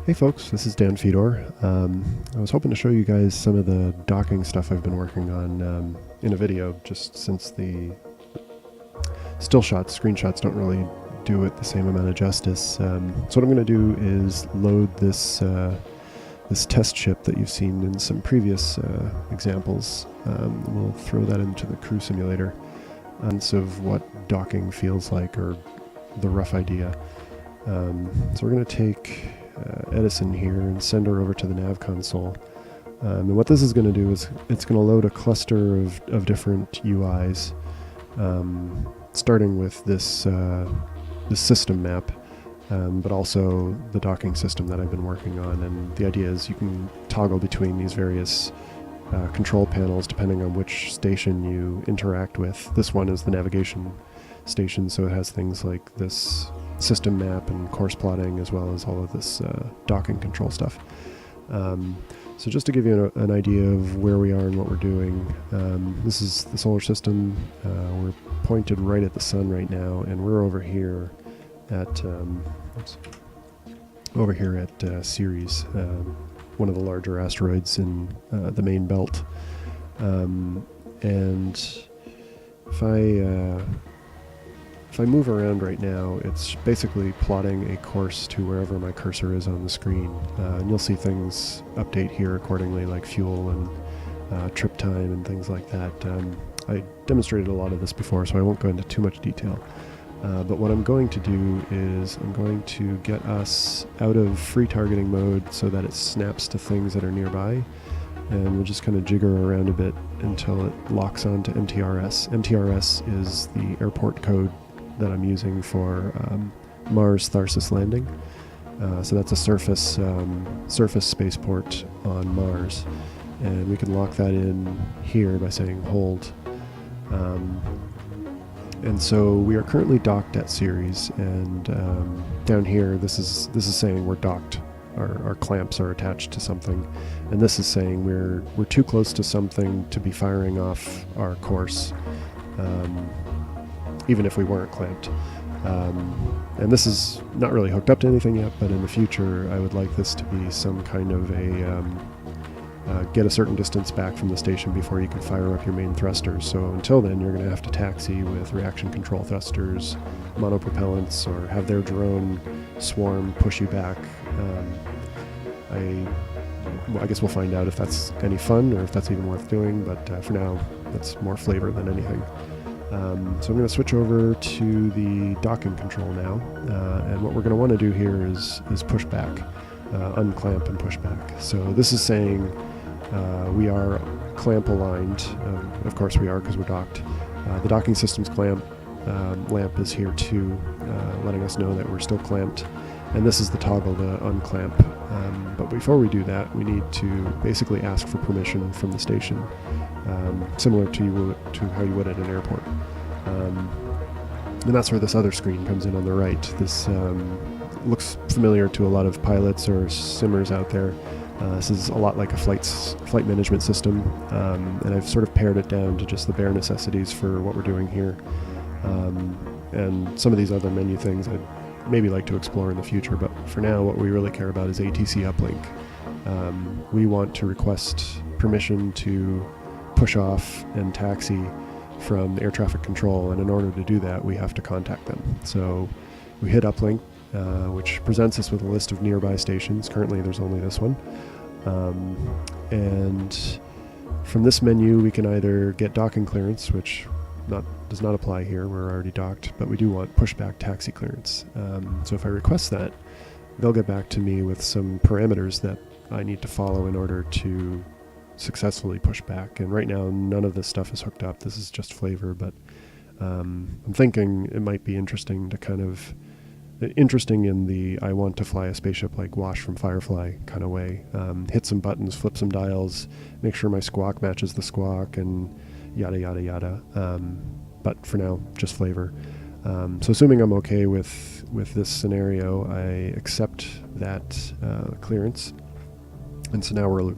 Hey folks, this is Dan Fedor. I was hoping to show you guys some of the docking stuff I've been working on in a video, just since the still shots, screenshots don't really do it the same amount of justice. So what I'm going to do is load this this test ship that you've seen in some previous examples. We'll throw that into the crew simulator. And of what docking feels like, or the rough idea. So we're going to take Edison here and send her over to the nav console. And what this is going to do is it's going to load a cluster of different UIs, starting with this system map, but also the docking system that I've been working on. And the idea is you can toggle between these various control panels depending on which station you interact with. This one is the navigation station, so it has things like this system map and course plotting, as well as all of this docking control stuff. So just to give you an idea of where we are and what we're doing, this is the solar system. We're pointed right at the sun right now, and we're over here at Ceres, one of the larger asteroids in the main belt. And if I move around right now, it's basically plotting a course to wherever my cursor is on the screen. And you'll see things update here accordingly, like fuel and trip time and things like that. I demonstrated a lot of this before, so I won't go into too much detail. But what I'm going to do is I'm going to get us out of free targeting mode so that it snaps to things that are nearby. And we'll just kind of jigger around a bit until it locks onto MTRS. MTRS is the airport code that I'm using for Mars Tharsis Landing. So that's a surface spaceport on Mars. And we can lock that in here by saying hold. And so we are currently docked at Ceres, and down here this is saying we're docked. Our clamps are attached to something, and this is saying we're too close to something to be firing off our course, even if we weren't clamped. And this is not really hooked up to anything yet, but in the future I would like this to be some kind of a get a certain distance back from the station before you can fire up your main thrusters. So until then, you're going to have to taxi with reaction control thrusters, monopropellants, or have their drone swarm push you back. I guess we'll find out if that's any fun or if that's even worth doing, but for now, that's more flavor than anything. So I'm going to switch over to the docking control now, and what we're going to want to do here is push back, unclamp and push back. So this is saying we are clamp aligned. Of course we are, because we're docked. The docking system's lamp is here too, letting us know that we're still clamped. And this is the toggle to unclamp. But before we do that, we need to basically ask for permission from the station, similar to how you would at an airport. And that's where this other screen comes in on the right. This looks familiar to a lot of pilots or simmers out there. This is a lot like a flight management system, and I've sort of pared it down to just the bare necessities for what we're doing here. And some of these other menu things I'd maybe like to explore in the future, but for now what we really care about is ATC uplink. We want to request permission to push off and taxi from air traffic control, and in order to do that we have to contact them. So we hit uplink, which presents us with a list of nearby stations. Currently there's only this one. And from this menu we can either get docking clearance, which does not apply here, we're already docked, but we do want pushback taxi clearance. So if I request that, they'll get back to me with some parameters that I need to follow in order to successfully push back. And right now none of this stuff is hooked up, this is just flavor, but I'm thinking it might be interesting in the I want to fly a spaceship like Wash from Firefly kind of way. Hit some buttons, flip some dials, make sure my squawk matches the squawk, and yada yada yada. But for now, just flavor. So assuming I'm okay with this scenario, I accept that clearance, and so now we're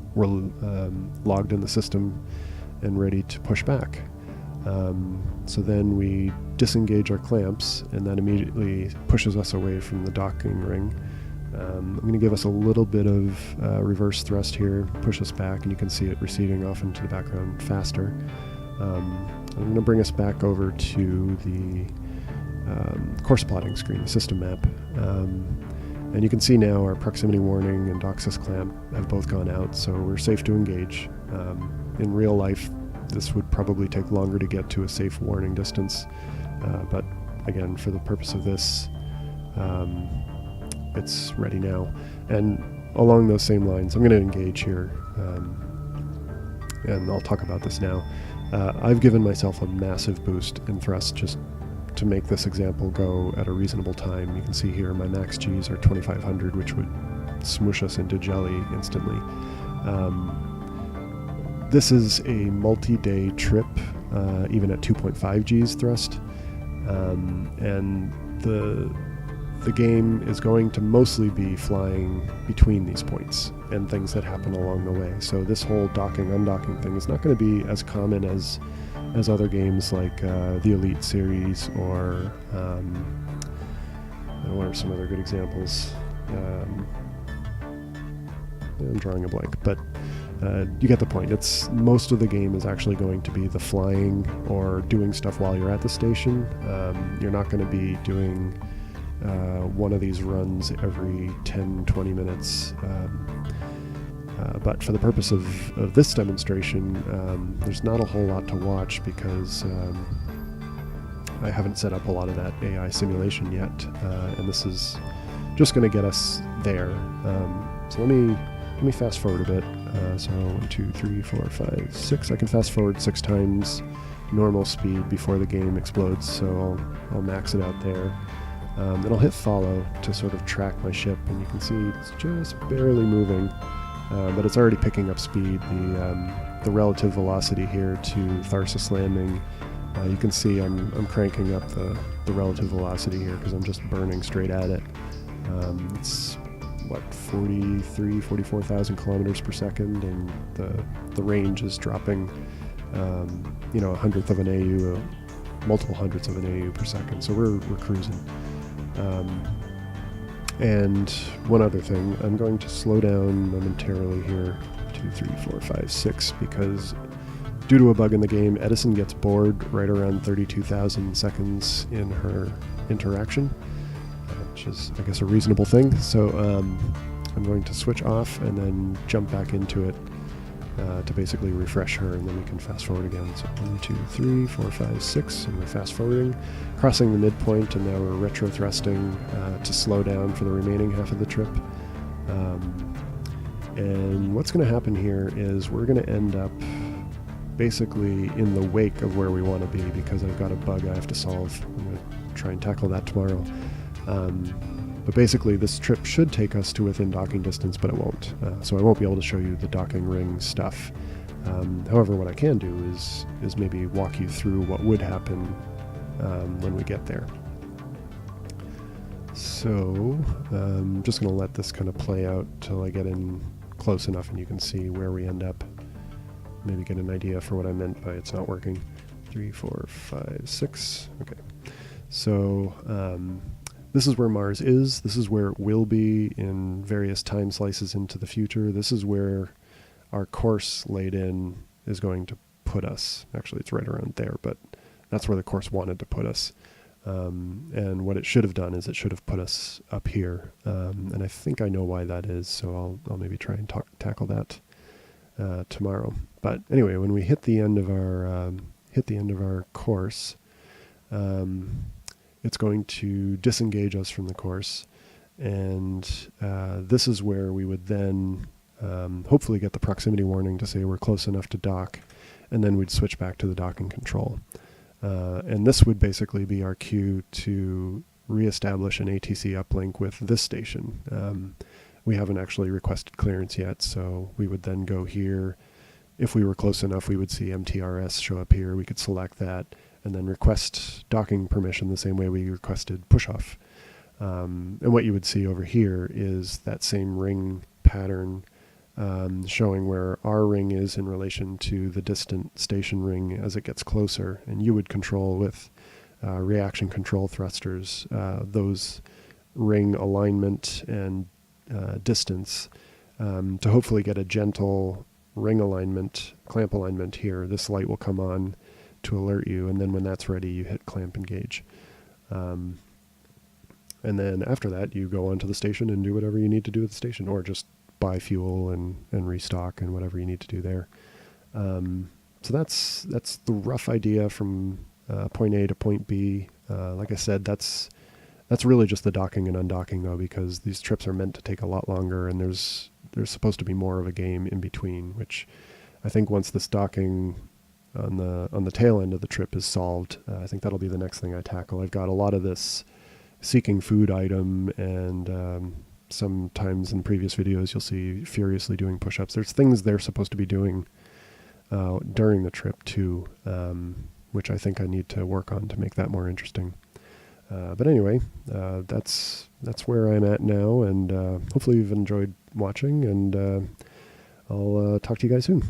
logged in the system and ready to push back. So then we disengage our clamps, and that immediately pushes us away from the docking ring. I'm going to give us a little bit of reverse thrust here, push us back, and you can see it receding off into the background faster. I'm going to bring us back over to the course plotting screen, the system map. And you can see now our proximity warning and dock sys clamp have both gone out, so we're safe to engage. In real life, this would probably take longer to get to a safe warning distance, but again, for the purpose of this, it's ready now. And along those same lines, I'm going to engage here, and I'll talk about this now. I've given myself a massive boost in thrust just to make this example go at a reasonable time. You can see here my max Gs are 2500, which would smoosh us into jelly instantly. This is a multi-day trip, even at 2.5 Gs thrust, and the game is going to mostly be flying between these points and things that happen along the way. So this whole docking, undocking thing is not going to be as common as other games like the Elite series, or what are some other good examples? I'm drawing a blank, but you get the point. It's most of the game is actually going to be the flying or doing stuff while you're at the station. You're not going to be doing one of these runs every 10-20 minutes. But for the purpose of this demonstration, there's not a whole lot to watch because I haven't set up a lot of that AI simulation yet, and this is just going to get us there. So let me fast forward a bit. So 1, 2, 3, 4, 5, 6. I can fast forward 6 times normal speed before the game explodes. So I'll max it out there. Then I'll hit follow to sort of track my ship, and you can see it's just barely moving. But it's already picking up speed. The relative velocity here to Tharsis Landing, you can see I'm cranking up the relative velocity here because I'm just burning straight at it. It's 44,000 kilometers per second, and the range is dropping, a hundredth of an AU, multiple hundredths of an AU per second. So we're cruising. And one other thing, I'm going to slow down momentarily here, 2, 3, 4, 5, 6, because due to a bug in the game, Edison gets bored right around 32,000 seconds in her interaction, which is, I guess, a reasonable thing. So I'm going to switch off and then jump back into it to basically refresh her, and then we can fast forward again. So 1, 2, 3, 4, 5, 6, and we're fast forwarding, crossing the midpoint, and now we're retro thrusting to slow down for the remaining half of the trip. And what's going to happen here is we're going to end up basically in the wake of where we want to be, because I've got a bug I have to solve. I'm going to try and tackle that tomorrow. But basically, this trip should take us to within docking distance, but it won't. So I won't be able to show you the docking ring stuff. However, what I can do is maybe walk you through what would happen when we get there. So I'm just going to let this kind of play out till I get in close enough and you can see where we end up. Maybe get an idea for what I meant by it's not working. 3, 4, 5, 6. Okay. So this is where Mars is. This is where it will be in various time slices into the future. This is where our course laid in is going to put us. Actually, it's right around there, but that's where the course wanted to put us. And what it should have done is it should have put us up here. And I think I know why that is, so I'll maybe try and tackle that tomorrow. But anyway, when we hit the end of our course, it's going to disengage us from the course, and this is where we would then hopefully get the proximity warning to say we're close enough to dock, and then we'd switch back to the docking control. And this would basically be our cue to reestablish an ATC uplink with this station. We haven't actually requested clearance yet, so we would then go here. If we were close enough, we would see MTRS show up here. We could select that and then request docking permission the same way we requested push-off. And what you would see over here is that same ring pattern showing where our ring is in relation to the distant station ring as it gets closer. And you would control with reaction control thrusters those ring alignment and distance to hopefully get a gentle ring alignment, clamp alignment here. This light will come on to alert you, and then when that's ready, you hit clamp engage. And then after that, you go onto the station and do whatever you need to do at the station, or just buy fuel and restock and whatever you need to do there. So that's the rough idea from point A to point B. Like I said, that's really just the docking and undocking, though, because these trips are meant to take a lot longer, and there's supposed to be more of a game in between, which I think once this docking on the tail end of the trip is solved, I think that'll be the next thing I tackle. I've got a lot of this seeking food item, and sometimes in previous videos you'll see furiously doing push-ups. There's things they're supposed to be doing during the trip too, which I think I need to work on to make that more interesting. But anyway, that's where I'm at now, and hopefully you've enjoyed watching, and I'll talk to you guys soon.